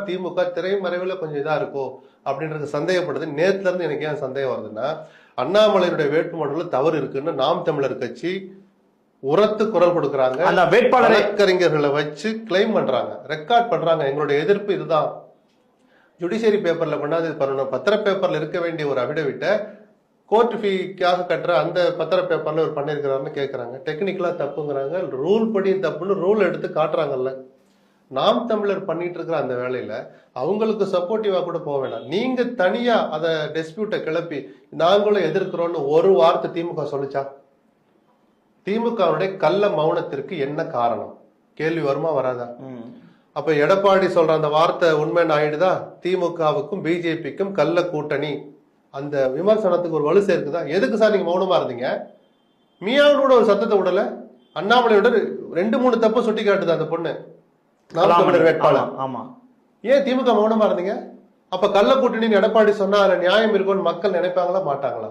திமுக திரைமறைவுல கொஞ்சம் இதா இருக்கும் அப்படின்றது சந்தேகப்படுது. நேத்துல இருந்து எனக்கு ஏன் சந்தேகம் வருதுன்னா, அண்ணாமலையுடைய வேட்புமனுல தவறு இருக்குன்னு நாம் தமிழர் கட்சி உரத்து குரல் கொடுக்கறாங்க. அந்த வேட்பாளரை வழக்கறிஞர்களை வச்சு கிளைம் பண்றாங்க, ரெக்கார்ட் பண்றாங்க. எங்களுடைய எதிர்ப்பு இதுதான். ஜுடிஷியரி பேப்பர்ல கொண்டாந்து பண்ணணும். பத்திர பேப்பர்ல இருக்க வேண்டிய ஒரு அபிடவிட்ட கோர்ட் ஃபீக்காக கட்டுற அந்த பத்திர பேப்பர்ல ஒரு பண்ணிருக்கிறாருன்னு கேட்கறாங்க. டெக்னிக்கலா தப்புங்கிறாங்க, ரூல் படி தப்புன்னு ரூல் எடுத்து காட்டுறாங்கல்ல. நாம் தமிழர் பண்ணிட்டு இருக்கிற அந்த வேலையில அவங்களுக்கு சப்போர்ட்டிவா கூட போக வேண்டாம். நீங்க தனியா அதை டிஸ்பியூட்டை கிளப்பி நாங்களும் எதிர்க்கிறோம்னு ஒரு வார்த்தை திமுக சொல்லிச்சா? திமுகவுடைய கள்ள மௌனத்திற்கு என்ன காரணம்? கேள்வி வருமா வராதா? அப்ப எடப்பாடி சொல்ற அந்த வார்த்தை உண்மைன்னு ஆயிடுதா? திமுகவுக்கும் பிஜேபிக்கும் கள்ள கூட்டணி அந்த விமர்சனத்துக்கு ஒரு வலு சேர்க்குதா? எதுக்கு சார் நீங்க மௌனமா இருந்தீங்க? மியாவோட ஒரு சத்தத்தை விடல. அண்ணாமலையோட 2-3 தப்பு சுட்டி காட்டுது அந்த பொண்ணு, நாம் தமிழர் வேட்பாளர். ஆமா, ஏன் திமுக மௌனமா இருந்தீங்க? அப்ப கள்ள கூட்டணின்னு எடப்பாடி சொன்னா அதுல நியாயம் இருக்கும்னு மக்கள் நினைப்பாங்களா மாட்டாங்களா?